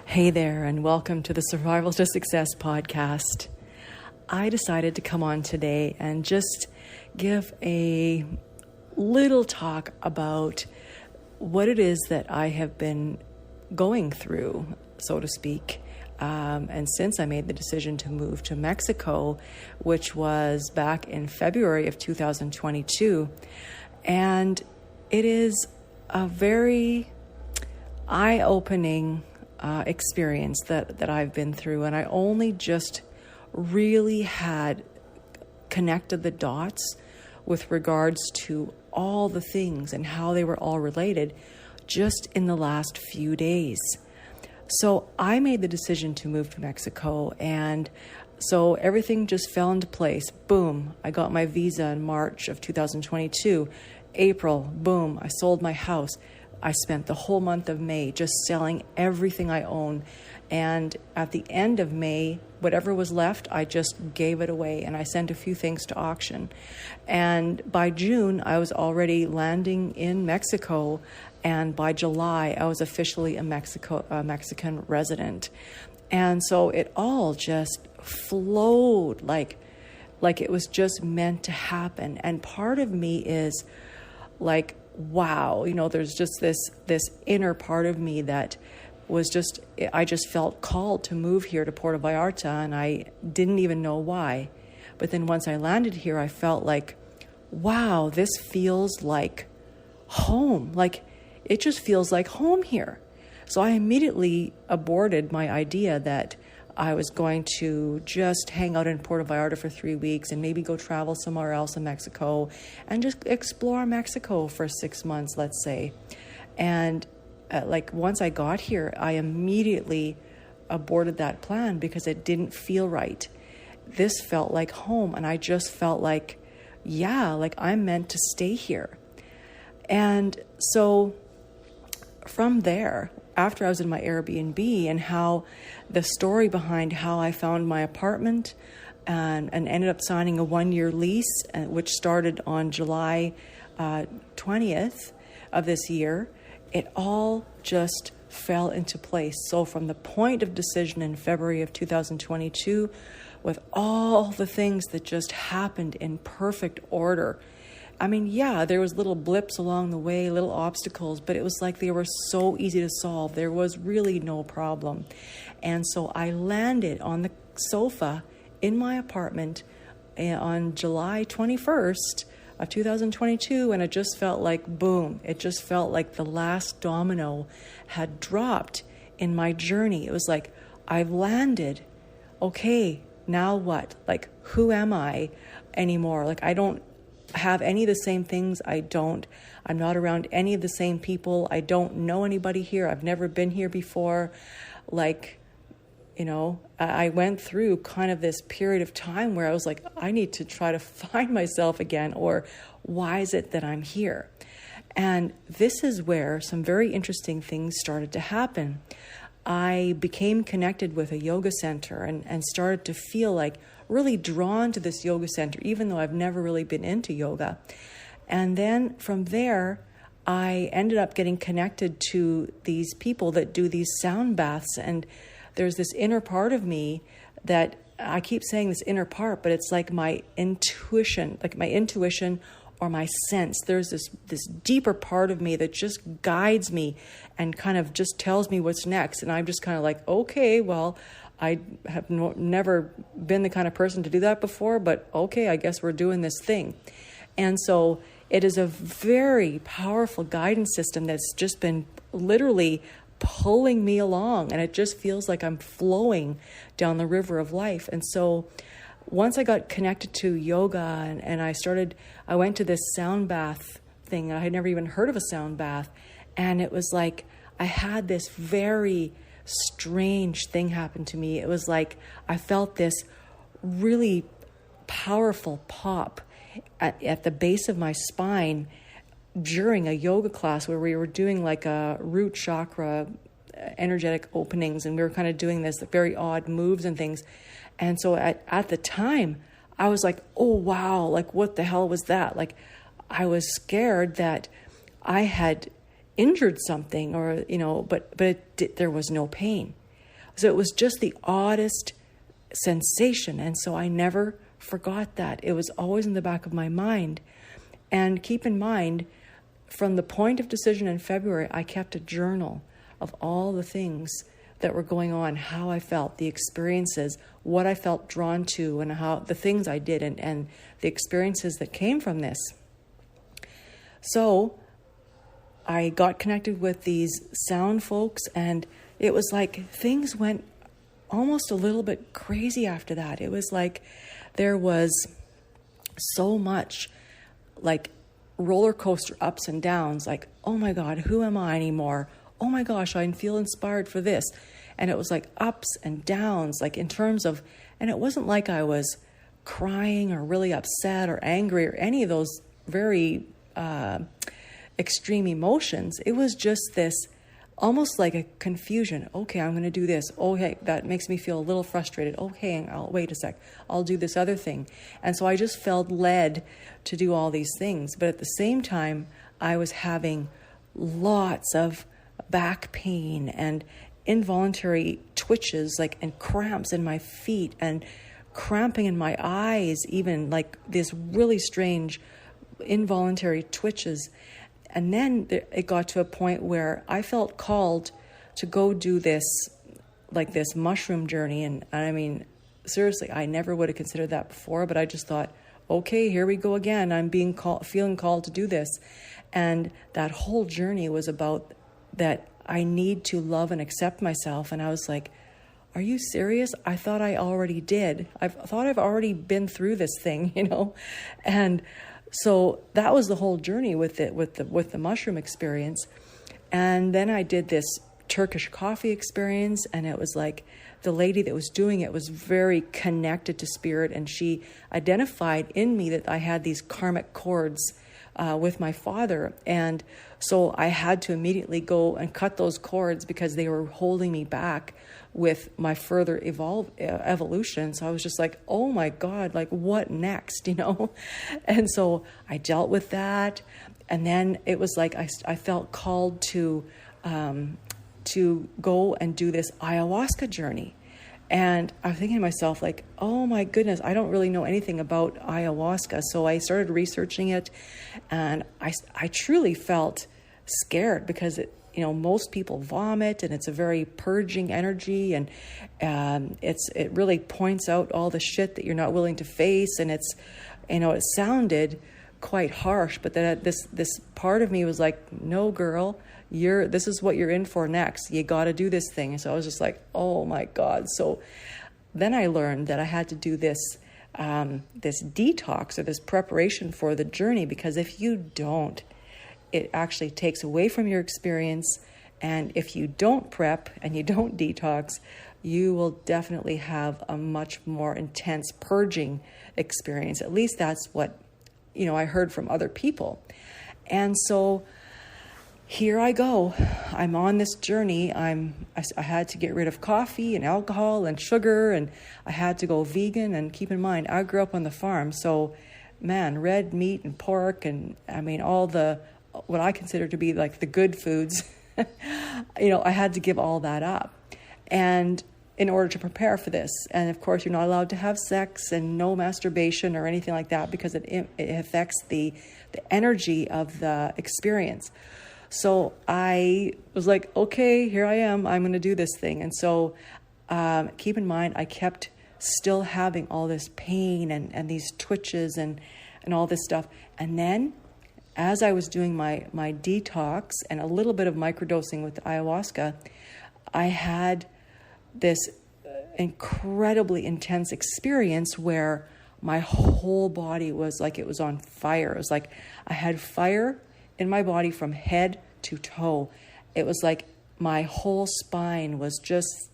Hey there, and welcome to the Survival to Success podcast. I decided to come on today and just give a little talk about what it is that I have been going through, so to speak. And since I made the decision to move to Mexico, which was back in February of 2022, and it is a very eye-opening experience that I've been through, and I only just really had connected the dots with regards to all the things and how they were all related just in the last few days. So I made the decision to move to Mexico, and so everything just fell into place. Boom, I got my visa in March of 2022. April, boom, I sold my house. I spent the whole month of May just selling everything I own. And at the end of May, whatever was left, I just gave it away, and I sent a few things to auction. And by June, I was already landing in Mexico. And by July, I was officially a Mexican resident. And so it all just flowed like it was just meant to happen. And part of me is like, wow, there's just this inner part of me that was I just felt called to move here to Puerto Vallarta, and I didn't even know why. But then once I landed here, I felt like, wow, this feels like home. Like, it just feels like home here. So I immediately aborted my idea that I was going to just hang out in Puerto Vallarta for 3 weeks and maybe go travel somewhere else in Mexico and just explore Mexico for 6 months, let's say. And once I got here, I immediately aborted that plan because it didn't feel right. This felt like home, and I just felt like, yeah, like I'm meant to stay here. And so from there, after I was in my Airbnb, and how the story behind how I found my apartment and ended up signing a 1-year lease, which started on July 20th of this year, it all just fell into place. So from the point of decision in February of 2022, with all the things that just happened in perfect order, I mean, yeah, there was little blips along the way, little obstacles, but it was like they were so easy to solve. There was really no problem. And so I landed on the sofa in my apartment on July 21st of 2022, and it just felt like, boom, it just felt like the last domino had dropped in my journey. It was like, I've landed. Okay, now what? Like, who am I anymore? Like, I don't have any of the same things. I'm not around any of the same people. I don't know anybody here. I've never been here before. I went through kind of this period of time where I was like, I need to try to find myself again, or why is it that I'm here? And this is where some very interesting things started to happen. I became connected with a yoga center and started to feel like really drawn to this yoga center, even though I've never really been into yoga. And then from there, I ended up getting connected to these people that do these sound baths. And there's this inner part of me that I keep saying this inner part, but it's like my intuition or my sense. There's this deeper part of me that just guides me and kind of just tells me what's next. And I'm just kind of like, okay, well, I have never been the kind of person to do that before, but okay, I guess we're doing this thing. And so it is a very powerful guidance system that's just been literally pulling me along, and it just feels like I'm flowing down the river of life. And so once I got connected to yoga and I went to this sound bath thing. I had never even heard of a sound bath. And it was like I had this very strange thing happen to me. It was like I felt this really powerful pop at the base of my spine during a yoga class where we were doing like a root chakra energetic openings, and we were kind of doing this very odd moves and things. And so at the time, I was like, oh, wow, like what the hell was that? Like I was scared that I had injured something, or, but there was no pain. So it was just the oddest sensation. And so I never forgot that. It was always in the back of my mind. And keep in mind, from the point of decision in February, I kept a journal of all the things that were going on, how I felt, the experiences, what I felt drawn to, and how the things I did, and the experiences that came from this. So I got connected with these sound folks, and it was like things went almost a little bit crazy after that. It was like there was so much like roller coaster ups and downs, like, oh my God, who am I anymore? Oh my gosh, I feel inspired for this. And it was like ups and downs, like in terms of, and it wasn't like I was crying or really upset or angry or any of those very extreme emotions. It was just this almost like a confusion. Okay, I'm going to do this. Oh, hey, that makes me feel a little frustrated. Okay, wait a sec. I'll do this other thing. And so I just felt led to do all these things. But at the same time, I was having lots of back pain and involuntary twitches, like, and cramps in my feet and cramping in my eyes, even like this really strange involuntary twitches. And then it got to a point where I felt called to go do this, like this mushroom journey. And I mean, seriously, I never would have considered that before, but I just thought, okay, here we go again. I'm feeling called to do this. And that whole journey was about that I need to love and accept myself. And I was like, are you serious? I thought I already did. I thought I've already been through this thing, And so that was the whole journey with it, with the mushroom experience. And then I did this Turkish coffee experience, and it was like the lady that was doing it was very connected to spirit, and she identified in me that I had these karmic cords with my father. And so I had to immediately go and cut those cords because they were holding me back with my further evolution. So I was just like, oh my God, like what next, And so I dealt with that. And then it was like I felt called to go and do this ayahuasca journey. And I'm thinking to myself, like, oh my goodness, I don't really know anything about ayahuasca. So I started researching it, and I truly felt scared because most people vomit, and it's a very purging energy, and it really points out all the shit that you're not willing to face, and it's, it sounded quite harsh, but then this part of me was like, no, girl, this is what you're in for next. You got to do this thing. And so I was just like, oh my God. So then I learned that I had to do this detox, or this preparation for the journey, because if you don't, it actually takes away from your experience. And if you don't prep and you don't detox, you will definitely have a much more intense purging experience. At least that's what, I heard from other people. And so here I go. I'm on this journey. I had to get rid of coffee and alcohol and sugar, and I had to go vegan. And keep in mind, I grew up on the farm. So, man, red meat and pork, and I mean, all what I consider to be like the good foods, I had to give all that up. And in order to prepare for this. And of course, you're not allowed to have sex and no masturbation or anything like that, because it affects the energy of the experience. So I was like, okay, here I am. I'm going to do this thing. And so keep in mind, I kept still having all this pain and these twitches and all this stuff. And then as I was doing my detox and a little bit of microdosing with the ayahuasca, I had this incredibly intense experience where my whole body was like it was on fire. It was like I had fire in my body from head to toe. It was like my whole spine was just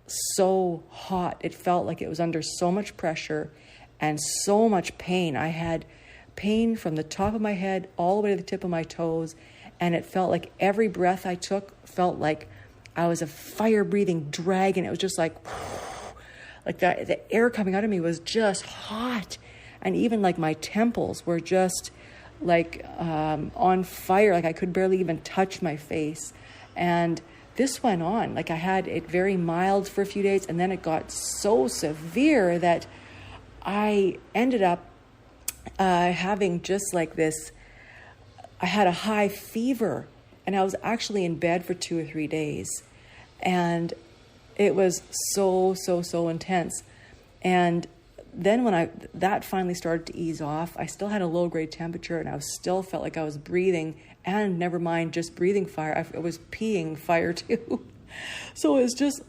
so hot. It felt like it was under so much pressure and so much pain. I had pain from the top of my head all the way to the tip of my toes, and it felt like every breath I took felt like I was a fire-breathing dragon. It was just like that. The air coming out of me was just hot, and even like my temples were just like on fire. Like I could barely even touch my face, and this went on. Like I had it very mild for a few days, and then it got so severe that I ended up having just like this, I had a high fever, and I was actually in bed for 2 or 3 days. And it was so intense. And then when that finally started to ease off, I still had a low grade temperature, and I still felt like I was breathing, and never mind just breathing fire, I was peeing fire too. So it's just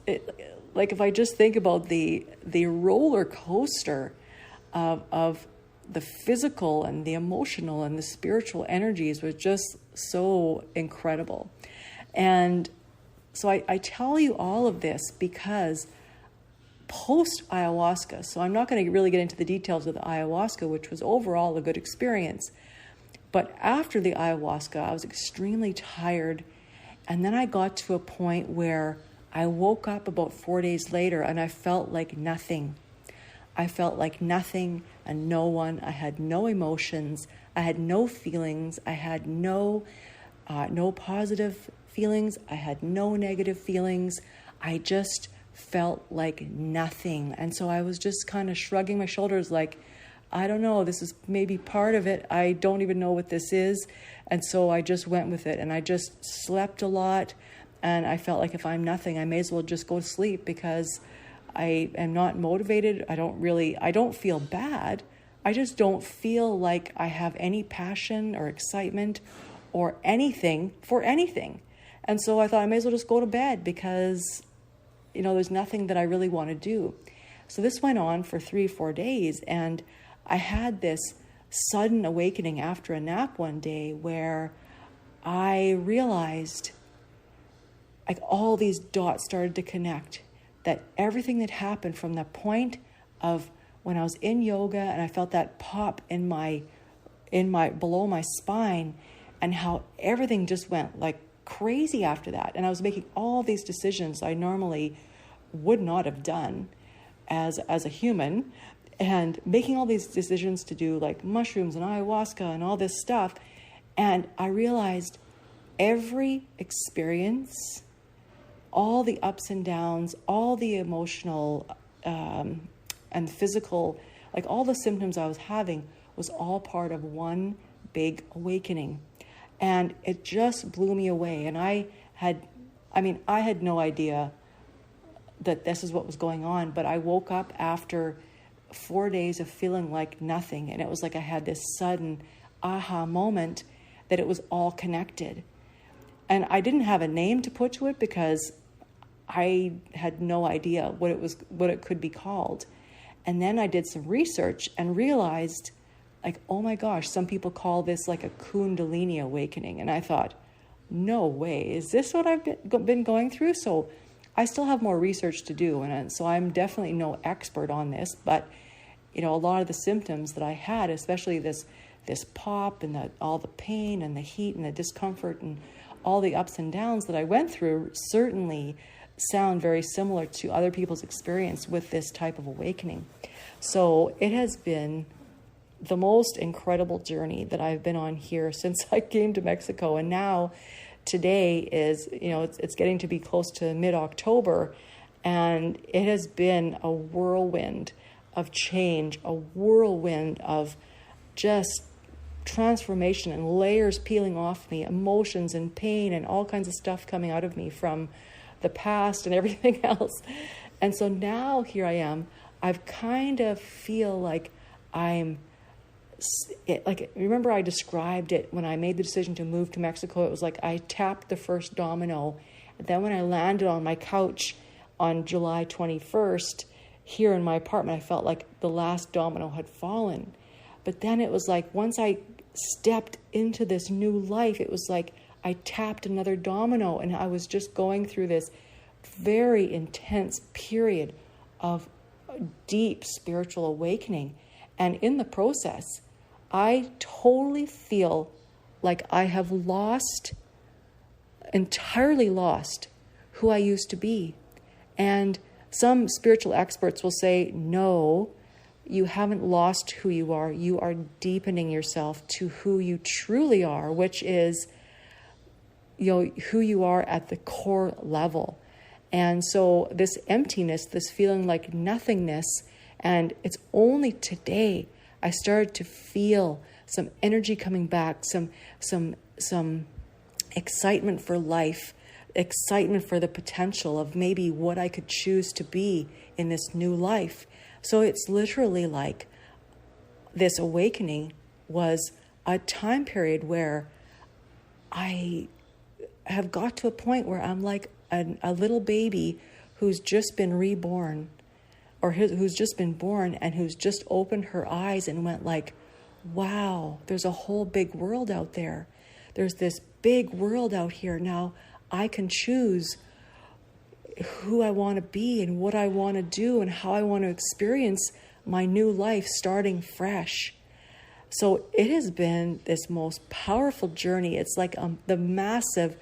like, if I just think about the roller coaster of the physical and the emotional and the spiritual energies was just so incredible. And so I tell you all of this because post ayahuasca, so I'm not going to really get into the details of the ayahuasca, which was overall a good experience. But after the ayahuasca, I was extremely tired. And then I got to a point where I woke up about 4 days later, and I felt like nothing. I felt like nothing and no one. I had no emotions. I had no feelings. I had no positive feelings. I had no negative feelings. I just felt like nothing. And so I was just kind of shrugging my shoulders like, I don't know, this is maybe part of it. I don't even know what this is. And so I just went with it, and I just slept a lot. And I felt like if I'm nothing, I may as well just go to sleep, because I am not motivated. I don't feel bad. I just don't feel like I have any passion or excitement or anything for anything. And so I thought I may as well just go to bed, because, there's nothing that I really want to do. So this went on for 3 or 4 days, and I had this sudden awakening after a nap one day where I realized, like, all these dots started to connect, that everything that happened from the point of when I was in yoga and I felt that pop in my below my spine, and how everything just went like crazy after that. And I was making all these decisions I normally would not have done as a human, and making all these decisions to do like mushrooms and ayahuasca and all this stuff. And I realized every experience, all the ups and downs, all the emotional and physical, like all the symptoms I was having, was all part of one big awakening. And it just blew me away. And I had no idea that this is what was going on, but I woke up after 4 days of feeling like nothing. And it was like I had this sudden aha moment that it was all connected. And I didn't have a name to put to it, because I had no idea what it could be called. And then I did some research and realized, like, oh my gosh, some people call this like a Kundalini awakening. And I thought, no way, is this what I've been going through? So I still have more research to do. And so I'm definitely no expert on this, but a lot of the symptoms that I had, especially this pop and all the pain and the heat and the discomfort and all the ups and downs that I went through, certainly sound very similar to other people's experience with this type of awakening. So it has been the most incredible journey that I've been on here since I came to Mexico. And now today is, it's getting to be close to mid-October, and it has been a whirlwind of change, a whirlwind of just transformation and layers peeling off me, emotions and pain and all kinds of stuff coming out of me from the past and everything else. And so now here I am. I've kind of feel like remember I described it when I made the decision to move to Mexico. It was like I tapped the first domino. And then when I landed on my couch on July 21st here in my apartment, I felt like the last domino had fallen. But then it was like once I stepped into this new life, it was like I tapped another domino, and I was just going through this very intense period of deep spiritual awakening. And in the process, I totally feel like I have entirely lost who I used to be. And some spiritual experts will say, no, you haven't lost who you are. You are deepening yourself to who you truly are, which is who you are at the core level. And so this emptiness, this feeling like nothingness, and it's only today I started to feel some energy coming back, some excitement for life, excitement for the potential of maybe what I could choose to be in this new life. So it's literally like this awakening was a time period where I have got to a point where I'm like a little baby who's just been reborn, or who's just been born and who's just opened her eyes and went like, wow, there's a whole big world out there. There's this big world out here. Now I can choose who I want to be and what I want to do and how I want to experience my new life starting fresh. So it has been this most powerful journey. It's like the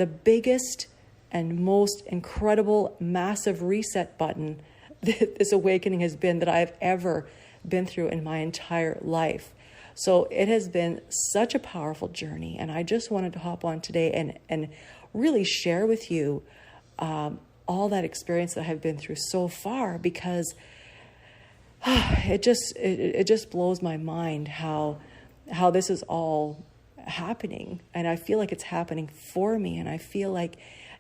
biggest and most incredible, massive reset button that this awakening has been that I've ever been through in my entire life. So it has been such a powerful journey. And I just wanted to hop on today and really share with you all that experience that I've been through so far, because it just blows my mind how this is all happening. And I feel like it's happening for me. And I feel like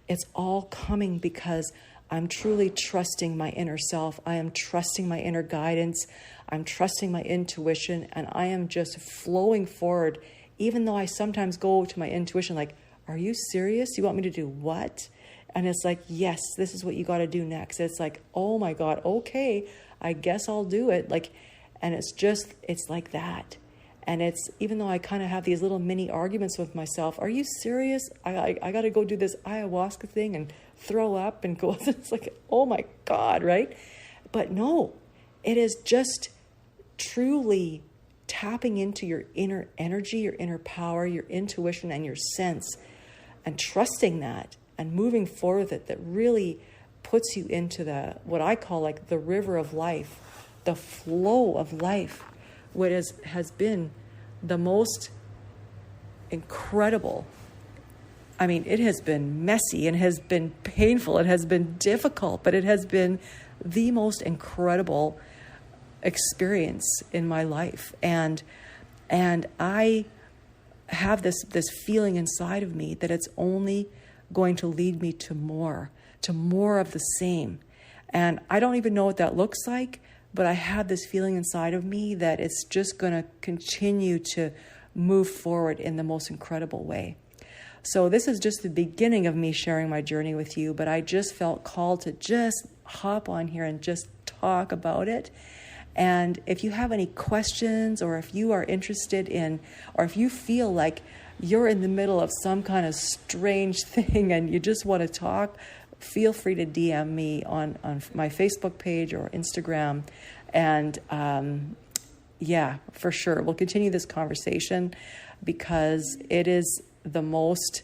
it's all coming because I'm truly trusting my inner self. I am trusting my inner guidance. I'm trusting my intuition. And I am just flowing forward, even though I sometimes go to my intuition like, are you serious? You want me to do what? And it's like, yes, this is what you got to do next. It's like, oh my God, okay, I guess I'll do it. Like, and it's like that. And it's, even though I kind of have these little mini arguments with myself, are you serious? I got to go do this ayahuasca thing and throw up and go. It's like, oh my God, right? But no, it is just truly tapping into your inner energy, your inner power, your intuition, and your sense, and trusting that and moving forward with it, that really puts you into what I call like the river of life, the flow of life, what has been the most incredible. I mean, it has been messy and has been painful. It has been difficult, but it has been the most incredible experience in my life. And I have this feeling inside of me that it's only going to lead me to more of the same. And I don't even know what that looks like, but I have this feeling inside of me that it's just going to continue to move forward in the most incredible way. So this is just the beginning of me sharing my journey with you, but I just felt called to just hop on here and just talk about it. And if you have any questions, or if you are interested in, or if you feel like you're in the middle of some kind of strange thing and you just want to talk, feel free to DM me on my Facebook page or Instagram. And yeah, for sure, we'll continue this conversation, because it is the most,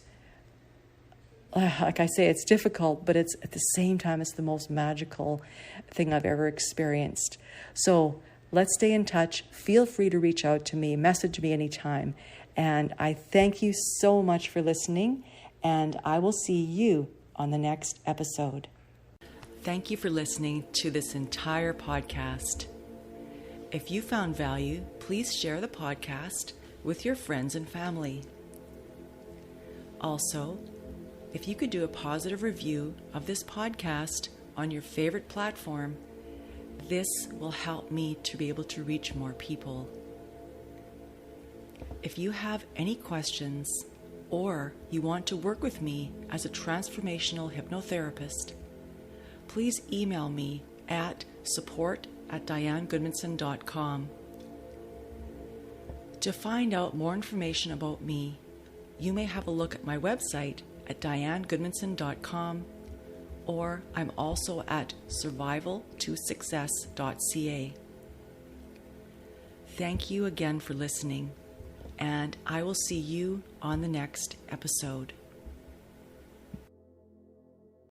like I say, it's difficult, but it's at the same time, it's the most magical thing I've ever experienced. So let's stay in touch. Feel free to reach out to me, message me anytime. And I thank you so much for listening, and I will see you on the next episode. Thank you for listening to this entire podcast. If you found value, please share the podcast with your friends and family. Also, if you could do a positive review of this podcast on your favorite platform, this will help me to be able to reach more people. If you have any questions, or you want to work with me as a transformational hypnotherapist, please email me at support@dianegudmundson.com. To find out more information about me, you may have a look at my website at dianegudmundson.com, or I'm also at survival2success.ca. Thank you again for listening, and I will see you on the next episode.